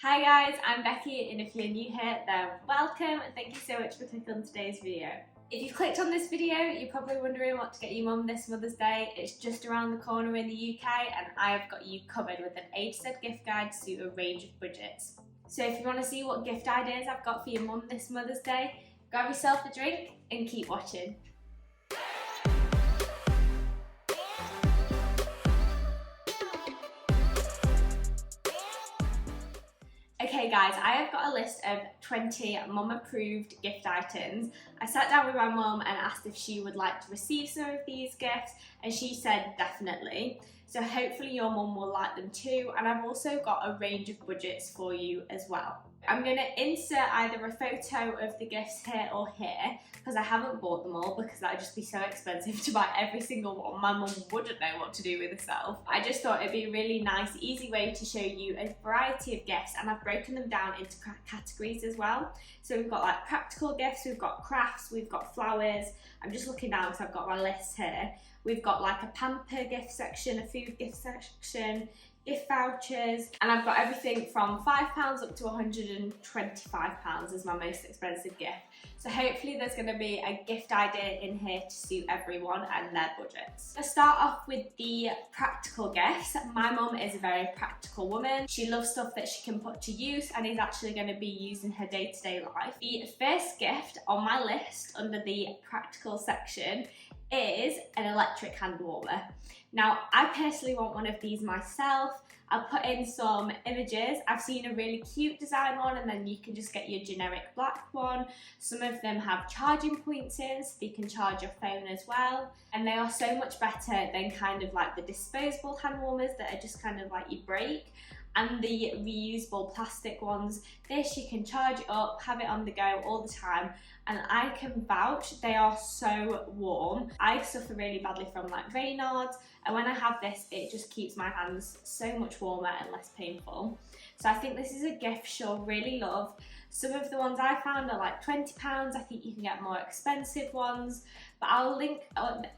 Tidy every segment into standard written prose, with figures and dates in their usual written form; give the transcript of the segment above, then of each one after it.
Hi guys, I'm Becky, and if you're new here, then welcome and thank you so much for clicking on today's video. If you've clicked on this video, you're probably wondering what to get your mum this Mother's Day. It's just around the corner in the UK and I've got you covered with an A to Z gift guide to suit a range of budgets. So if you want to see what gift ideas I've got for your mum this Mother's Day, grab yourself a drink and keep watching. Okay guys, I have got a list of 20 mum approved gift items. I sat down with my mum and asked if she would like to receive some of these gifts and she said definitely. So hopefully your mum will like them too, and I've also got a range of budgets for you as well. I'm going to insert either a photo of the gifts here or here because I haven't bought them all because that would just be so expensive to buy every single one. My mum wouldn't know what to do with herself. I just thought it'd be a really nice, easy way to show you a variety of gifts, and I've broken them down into categories as well. So we've got like practical gifts, we've got crafts, we've got flowers. I'm just looking down because I've got my list here. We've got like a pamper gift section, a food gift section, gift vouchers, and I've got everything from £5 up to £125 as my most expensive gift. So hopefully there's going to be a gift idea in here to suit everyone and their budgets. Let's start off with the practical gifts. My mum is a very practical woman. She loves stuff that she can put to use and is actually going to be used in her day-to-day life. The first gift on my list under the practical section is an electric hand warmer. Now, I personally want one of these myself. I'll put in some images. I've seen a really cute design one, and then you can just get your generic black one. Some of them have charging points in, so you can charge your phone as well. And they are so much better than kind of like the disposable hand warmers that are just kind of like you break. And the reusable plastic ones, this you can charge it up, have it on the go all the time, and I can vouch they are so warm. I suffer really badly from like Raynaud's, and when I have this it just keeps my hands so much warmer and less painful. So I think this is a gift she'll really love. Some of the ones I found are like £20. I think you can get more expensive ones, but I'll link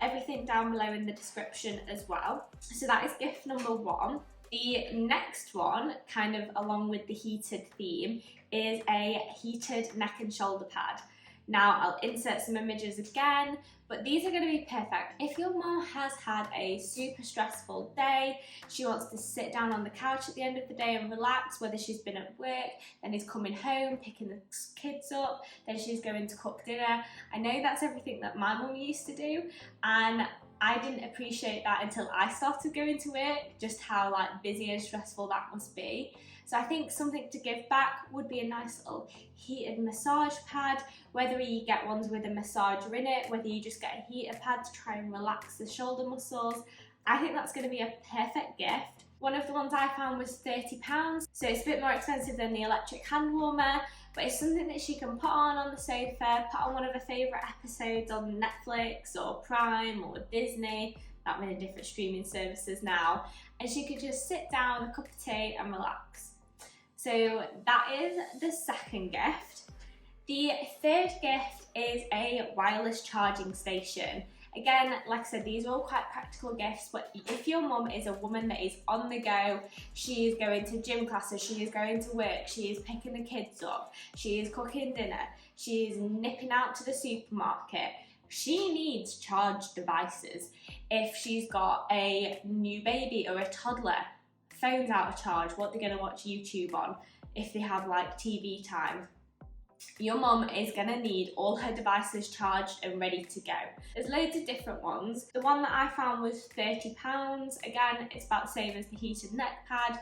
everything down below in the description as well. So that is gift number one. The next one, kind of along with the heated theme, is a heated neck and shoulder pad. Now I'll insert some images again, but these are going to be perfect if your mum has had a super stressful day. She wants to sit down on the couch at the end of the day and relax, whether she's been at work, then is coming home, picking the kids up, then she's going to cook dinner. I know that's everything that my mum used to do, and I didn't appreciate that until I started going to work, just how like busy and stressful that must be. So I think something to give back would be a nice little heated massage pad, whether you get ones with a massager in it, whether you just get a heater pad to try and relax the shoulder muscles. I think that's going to be a perfect gift. One of the ones I found was £30, so it's a bit more expensive than the electric hand warmer, but it's something that she can put on the sofa, put on one of her favourite episodes on Netflix or Prime or Disney, that many different streaming services now, and she could just sit down, a cup of tea and relax. So that is the second gift. The third gift is a wireless charging station. Again, like I said, these are all quite practical gifts, but if your mum is a woman that is on the go, she is going to gym classes, she is going to work, she is picking the kids up, she is cooking dinner, she is nipping out to the supermarket, she needs charged devices. If she's got a new baby or a toddler, phone's out of charge, what they're going to watch YouTube on, if they have like TV time. Your mum is going to need all her devices charged and ready to go. There's loads of different ones. The one that I found was £30. Again, it's about the same as the heated neck pad,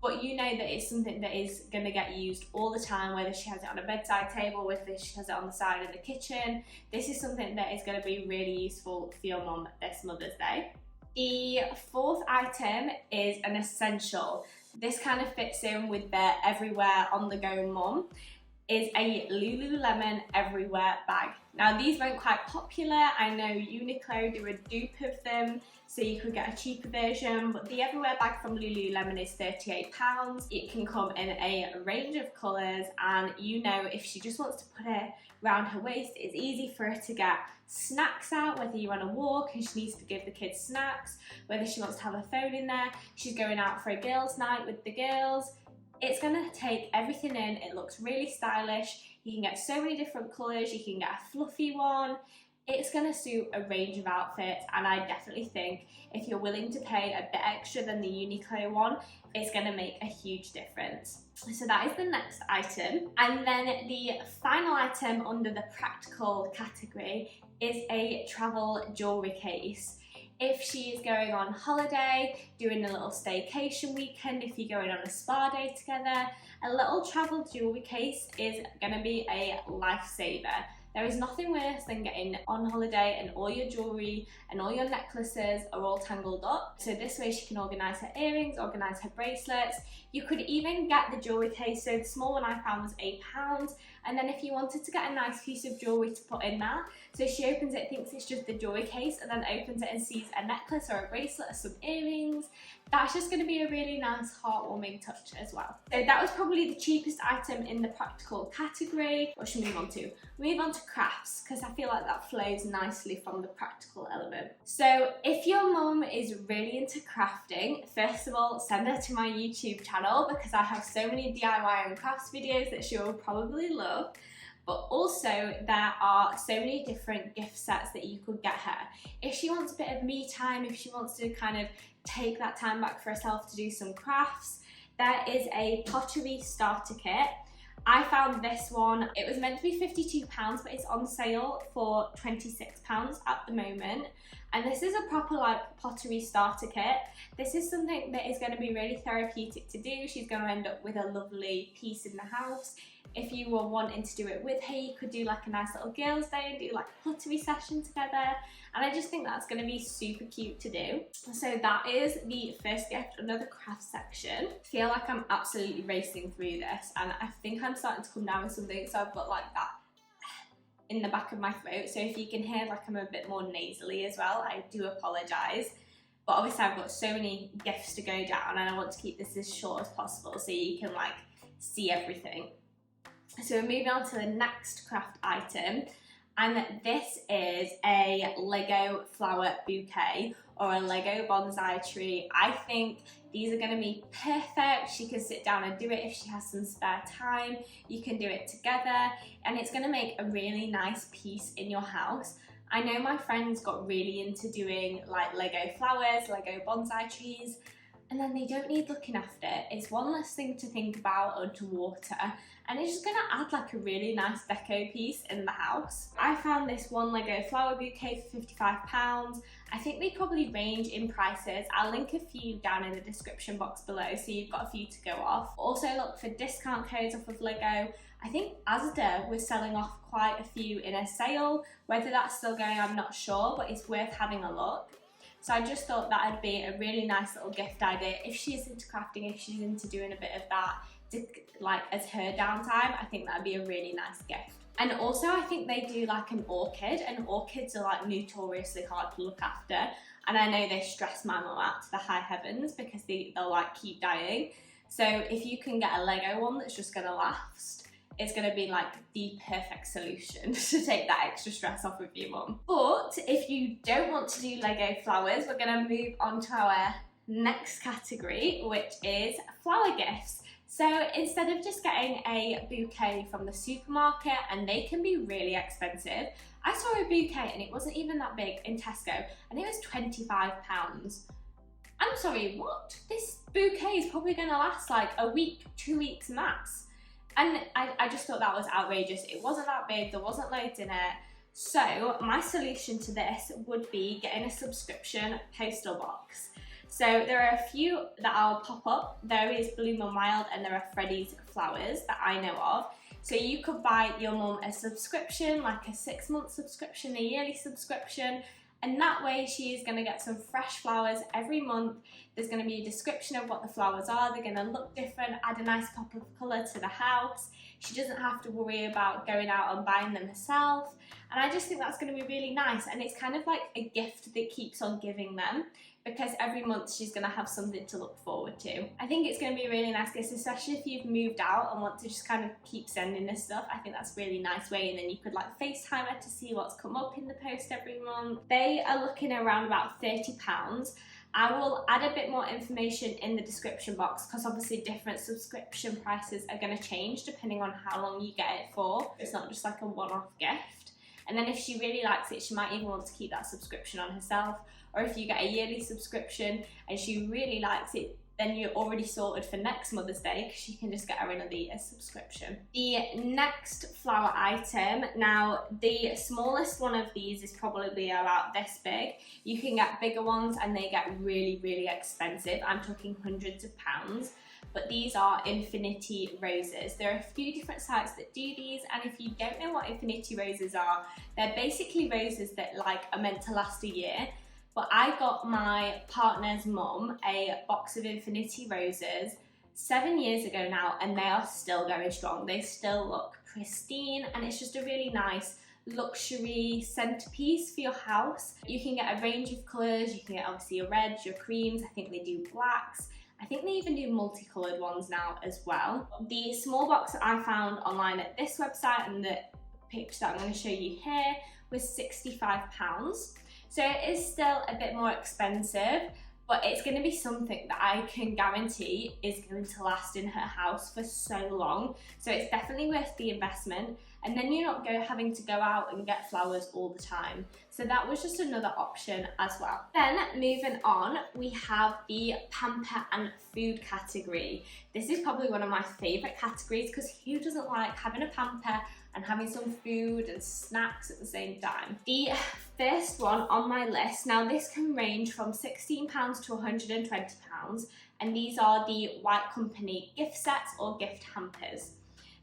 but you know that it's something that is going to get used all the time, whether she has it on a bedside table, whether she has it on the side of the kitchen. This is something that is going to be really useful for your mum this Mother's Day. The fourth item is an essential. This kind of fits in with the everywhere on the go mum. Is a Lululemon everywhere bag. Now these weren't quite popular. I know Uniqlo do a dupe of them, so you could get a cheaper version, but the everywhere bag from Lululemon is £38. It can come in a range of colours, and you know, if she just wants to put it around her waist, it's easy for her to get snacks out, whether you're on a walk and she needs to give the kids snacks, whether she wants to have her phone in there, she's going out for a girls' night with the girls. It's gonna take everything in. It looks really stylish. You can get so many different colours. You can get a fluffy one. It's going to suit a range of outfits, and I definitely think if you're willing to pay a bit extra than the Uniqlo one, it's going to make a huge difference. So that is the next item. And then the final item under the practical category is a travel jewellery case. If she is going on holiday, doing a little staycation weekend, if you're going on a spa day together, a little travel jewellery case is going to be a lifesaver. There is nothing worse than getting on holiday and all your jewellery and all your necklaces are all tangled up. So this way she can organise her earrings, organise her bracelets. You could even get the jewellery case, so the small one I found was £8. And then if you wanted to get a nice piece of jewellery to put in there, so she opens it, thinks it's just the jewellery case, and then opens it and sees a necklace or a bracelet or some earrings. That's just going to be a really nice heartwarming touch as well. So that was probably the cheapest item in the practical category. What should we move on to? Move on to crafts, because I feel like that flows nicely from the practical element. So if your mum is really into crafting, first of all, send her to my YouTube channel, because I have so many DIY and crafts videos that she will probably love. But also there are so many different gift sets that you could get her. If she wants a bit of me time, if she wants to kind of take that time back for herself to do some crafts, there is a Pottery starter kit. I found this one, it was meant to be £52, but it's on sale for £26 at the moment. And this is a proper like pottery starter kit. This is something that is going to be really therapeutic to do. She's going to end up with a lovely piece in the house. If you were wanting to do it with her, you could do like a nice little girls' day and do like a pottery session together. And I just think that's going to be super cute to do. So that is the first gift under the craft section. I feel like I'm absolutely racing through this, and I think I'm starting to come down with something, so I've got like that in the back of my throat. So if you can hear like I'm a bit more nasally as well, I do apologise. But obviously I've got so many gifts to go down, and I want to keep this as short as possible so you can like see everything. So we're moving on to the next craft item, and this is a Lego flower bouquet or a Lego bonsai tree. I think these are going to be perfect. She can sit down and do it if she has some spare time. You can do it together, and it's going to make a really nice piece in your house. I know my friends got really into doing like Lego flowers, Lego bonsai trees, and then they don't need looking after. It's one less thing to think about or to water, and it's just going to add like a really nice deco piece in the house. I found this one Lego flower bouquet for £55. I think they probably range in prices. I'll link a few down in the description box below so you've got a few to go off. Also look for discount codes off of Lego. I think Asda was selling off quite a few in a sale. Whether that's still going, I'm not sure, but it's worth having a look. So I just thought that would be a really nice little gift idea if she's into crafting, if she's into doing a bit of that, like as her downtime. I think that would be a really nice gift. And also I think they do like an orchid, and orchids are like notoriously hard to look after. And I know they stress my mum out to the high heavens because they'll like keep dying. So if you can get a Lego one that's just gonna last, it's going to be like the perfect solution to take that extra stress off of your mum. But if you don't want to do Lego flowers, we're going to move on to our next category, which is flower gifts. So instead of just getting a bouquet from the supermarket, and they can be really expensive, I saw a bouquet and it wasn't even that big in Tesco, and it was £25. I'm sorry, what? This bouquet is probably going to last like a week, 2 weeks max. And I just thought that was outrageous. It wasn't that big, there wasn't loads in it. So my solution to this would be getting a subscription postal box. So there are a few that I'll pop up. There is Bloom and Wild, and there are Freddy's Flowers that I know of. So you could buy your mum a subscription, like a 6-month subscription, a yearly subscription, and that way she is going to get some fresh flowers every month. There's going to be a description of what the flowers are. They're going to look different, add a nice pop of colour to the house. She doesn't have to worry about going out and buying them herself. And I just think that's going to be really nice. And it's kind of like a gift that keeps on giving them, because every month she's going to have something to look forward to. I think it's going to be a really nice gift, especially if you've moved out and want to just kind of keep sending this stuff. I think that's a really nice way, and then you could like FaceTime her to see what's come up in the post every month. They are looking around about £30. I will add a bit more information in the description box because obviously different subscription prices are going to change depending on how long you get it for. It's not just like a one-off gift. And then if she really likes it, she might even want to keep that subscription on herself. Or if you get a yearly subscription and she really likes it, then you're already sorted for next Mother's Day because you can just get her another year's subscription. The next flower item, now the smallest one of these is probably about this big. You can get bigger ones and they get really, really expensive. I'm talking hundreds of pounds. But these are infinity roses. There are a few different sites that do these, and if you don't know what infinity roses are, they're basically roses that are meant to last a year. But I got my partner's mum a box of infinity roses 7 years ago now, and they are still going strong. They still look pristine, and it's just a really nice luxury centerpiece for your house. You can get a range of colours. You can get obviously your reds, your creams. I think they do blacks. I think they even do multicoloured ones now as well. The small box that I found online at this website and the picture that I'm going to show you here was £65. So it is still a bit more expensive, but it's going to be something that I can guarantee is going to last in her house for so long. So it's definitely worth the investment. And then you're not having to go out and get flowers all the time. So that was just another option as well. Then moving on, we have the pamper and food category. This is probably one of my favourite categories because who doesn't like having a pamper and having some food and snacks at the same time? The first one on my list, now this can range from £16 to £120, and these are the White Company gift sets or gift hampers.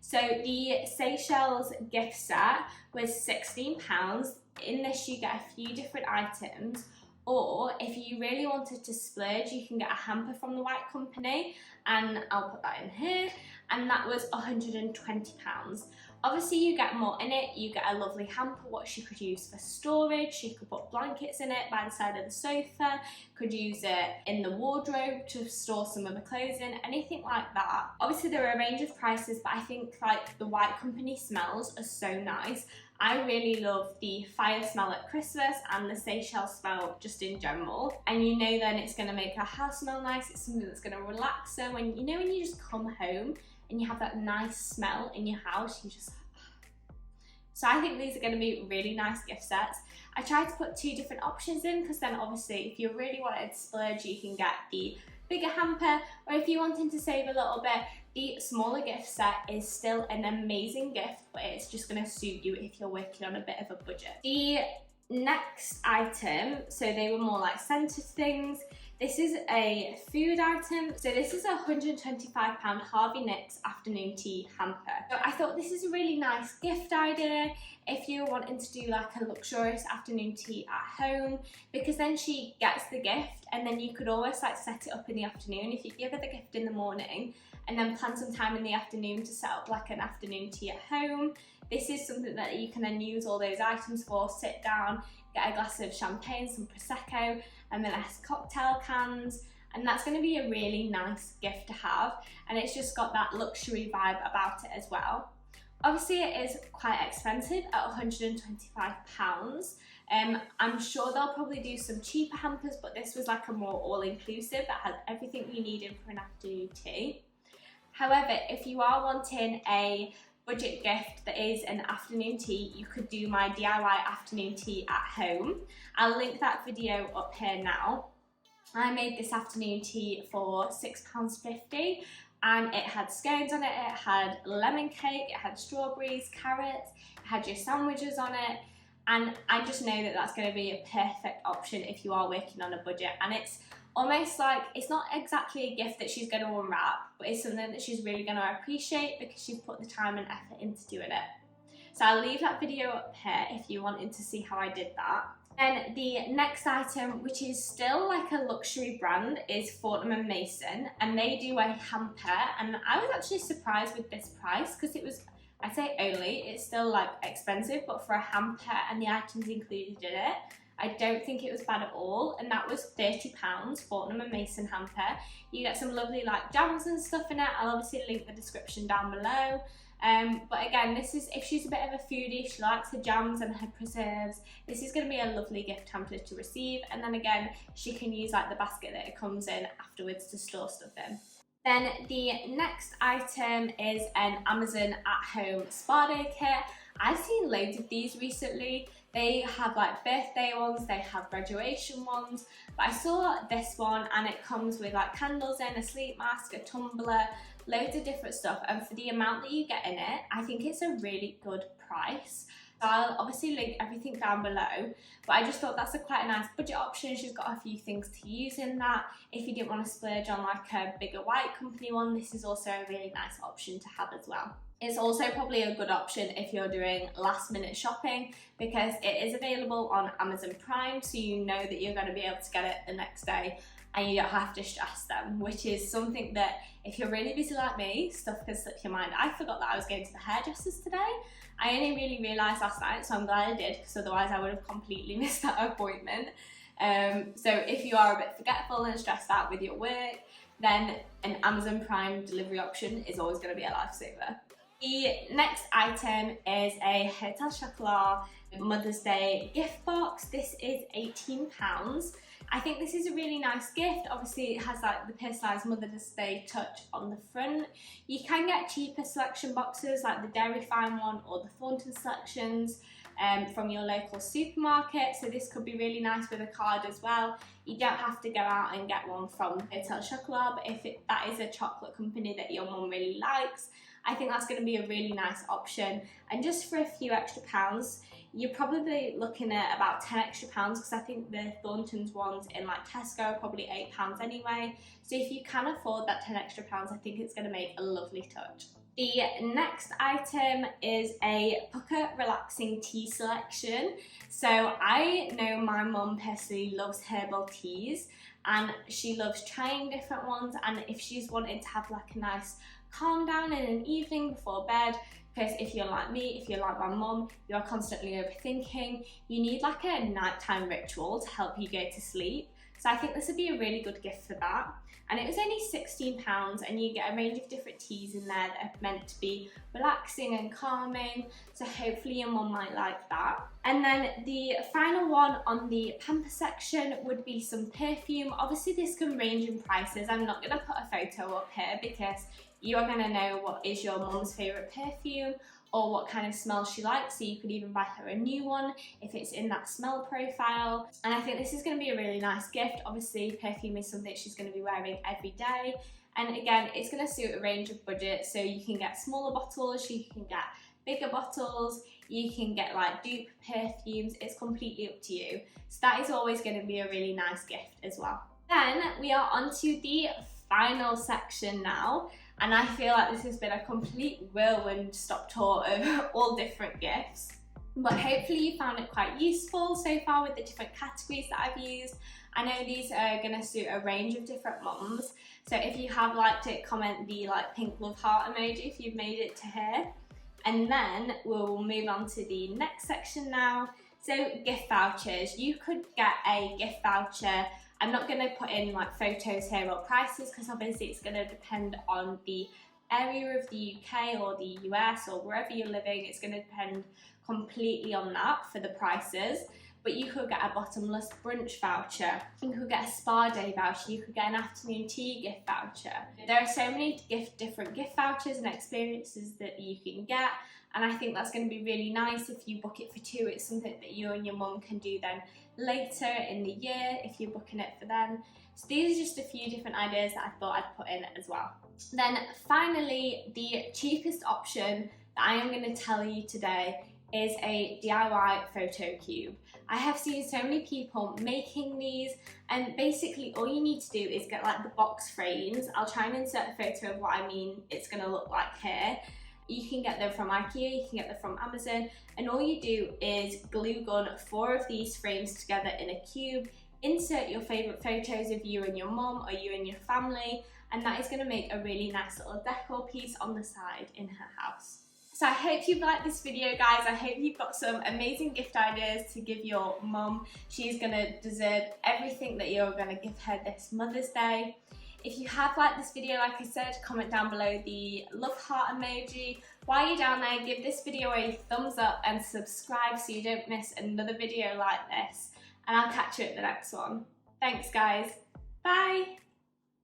So the Seychelles gift set was £16. In this you get a few different items, or if you really wanted to splurge, you can get a hamper from the White Company, and I'll put that in here, and that was £120. Obviously you get more in it. You get a lovely hamper what she could use for storage. She could put blankets in it by the side of the sofa, could use it in the wardrobe to store some of the clothes in, anything like that. Obviously there are a range of prices, but I think the White Company smells are so nice. I really love the fire smell at Christmas and the Seychelles smell just in general. And you know then it's going to make our house smell nice. It's something that's going to relax her when you just come home and you have that nice smell in your house, you just... So I think these are going to be really nice gift sets. I tried to put two different options in because then obviously if you really wanted to splurge, you can get the bigger hamper, or if you're wanting to save a little bit, the smaller gift set is still an amazing gift, but it's just going to suit you if you're working on a bit of a budget. The next item, so they were more like scented things. This is a food item. So this is a £125 Harvey Nicks afternoon tea hamper. So I thought this is a really nice gift idea if you're wanting to do like a luxurious afternoon tea at home, because then she gets the gift and then you could always like set it up in the afternoon. If you give her the gift in the morning and then plan some time in the afternoon to set up like an afternoon tea at home, this is something that you can then use all those items for. Sit down, get a glass of champagne, some Prosecco, and then cocktail cans, and that's going to be a really nice gift to have, and it's just got that luxury vibe about it as well. Obviously it is quite expensive at £125. I'm sure they'll probably do some cheaper hampers, but this was like a more all-inclusive that has everything you need in for an afternoon tea. However, if you are wanting a budget gift that is an afternoon tea, you could do my DIY afternoon tea at home. I'll link that video up here now. I made this afternoon tea for £6.50 and it had scones on it, it had lemon cake, it had strawberries, carrots, it had your sandwiches on it, and I just know that that's going to be a perfect option if you are working on a budget. And it's almost like, it's not exactly a gift that she's going to unwrap, but it's something that she's really going to appreciate because she's put the time and effort into doing it. So I'll leave that video up here if you wanted to see how I did that. Then the next item, which is still like a luxury brand, is Fortnum & Mason, and they do a hamper, and I was actually surprised with this price because it was, I say only, it's still like expensive, but for a hamper and the items included in it, I don't think it was bad at all, and that was £30, Fortnum & Mason hamper. You get some lovely like jams and stuff in it. I'll obviously link the description down below. But again, this is if she's a bit of a foodie, she likes her jams and her preserves, this is going to be a lovely gift hamper to receive. And then again, she can use like the basket that it comes in afterwards to store stuff in. Then the next item is an Amazon at-home spa day kit. I've seen loads of these recently. They have like birthday ones, they have graduation ones, but I saw this one and it comes with like candles in, a sleep mask, a tumbler, loads of different stuff, and for the amount that you get in it, I think it's a really good price. So I'll obviously link everything down below, but I just thought that's quite a nice budget option. She's got a few things to use in that. If you didn't want to splurge on like a bigger white company one, this is also a really nice option to have as well. It's also probably a good option if you're doing last minute shopping, because it is available on Amazon Prime, so you know that you're going to be able to get it the next day and you don't have to stress them, which is something that if you're really busy like me, stuff can slip your mind. I forgot that I was going to the hairdressers today. I only really realised last night, so I'm glad I did, because otherwise I would have completely missed that appointment. So if you are a bit forgetful and stressed out with your work, then an Amazon Prime delivery option is always going to be a lifesaver. The next item is a Hotel Chocolat Mother's Day gift box. This is £18. I think this is a really nice gift. Obviously it has like the personalised Mother's Day touch on the front. You can get cheaper selection boxes like the Dairy Fine one or the Thornton selections from your local supermarket, so this could be really nice with a card as well. You don't have to go out and get one from Hotel Chocolat, but if that is a chocolate company that your mum really likes, I think that's going to be a really nice option. And just for a few extra pounds, you're probably looking at about 10 extra pounds, because I think the Thorntons ones in like Tesco are probably £8 anyway. So if you can afford that 10 extra pounds, I think it's going to make a lovely touch. The next item is a Pucker Relaxing Tea Selection. So I know my mum personally loves herbal teas and she loves trying different ones, and if she's wanted to have like a nice calm down in an evening before bed, because if you're like me, if you're like my mum, you are constantly overthinking, you need like a nighttime ritual to help you go to sleep. So I think this would be a really good gift for that. And it was only £16, and you get a range of different teas in there that are meant to be relaxing and calming, so hopefully your mum might like that. And then the final one on the pamper section would be some perfume. Obviously this can range in prices. I'm not going to put a photo up here because you are going to know what is your mum's favourite perfume or what kind of smell she likes, so you could even buy her a new one if it's in that smell profile. And I think this is going to be a really nice gift. Obviously perfume is something she's going to be wearing every day, and again it's going to suit a range of budgets, so you can get smaller bottles, you can get bigger bottles, you can get like dupe perfumes, it's completely up to you. So that is always going to be a really nice gift as well. Then we are on to the final section now, and I feel like this has been a complete whirlwind stop tour of all different gifts. But hopefully you found it quite useful so far with the different categories that I've used. I know these are going to suit a range of different mums. So if you have liked it, comment the like pink love heart emoji if you've made it to here. And then we'll move on to the next section now. So gift vouchers. You could get a gift voucher. I'm not going to put in like photos here or prices, because obviously it's going to depend on the area of the UK or the US or wherever you're living. It's going to depend completely on that for the prices. But you could get a bottomless brunch voucher, you could get a spa day voucher, you could get an afternoon tea gift voucher. There are so many different gift vouchers and experiences that you can get, and I think that's going to be really nice if you book it for two. It's something that you and your mum can do then later in the year if you're booking it for them. So these are just a few different ideas that I thought I'd put in as well. Then finally, the cheapest option that I am going to tell you today is a DIY photo cube. I have seen so many people making these, and basically all you need to do is get like the box frames. I'll try and insert a photo of what I mean it's going to look like here. You can get them from IKEA, you can get them from Amazon, and all you do is glue gun 4 of these frames together in a cube, insert your favourite photos of you and your mum or you and your family, and that is going to make a really nice little decor piece on the side in her house. So I hope you've liked this video, guys. I hope you've got some amazing gift ideas to give your mum. She's going to deserve everything that you're going to give her this Mother's Day. If you have liked this video, like I said, comment down below the love heart emoji. While you're down there, give this video a thumbs up and subscribe so you don't miss another video like this. And I'll catch you at the next one. Thanks guys. Bye.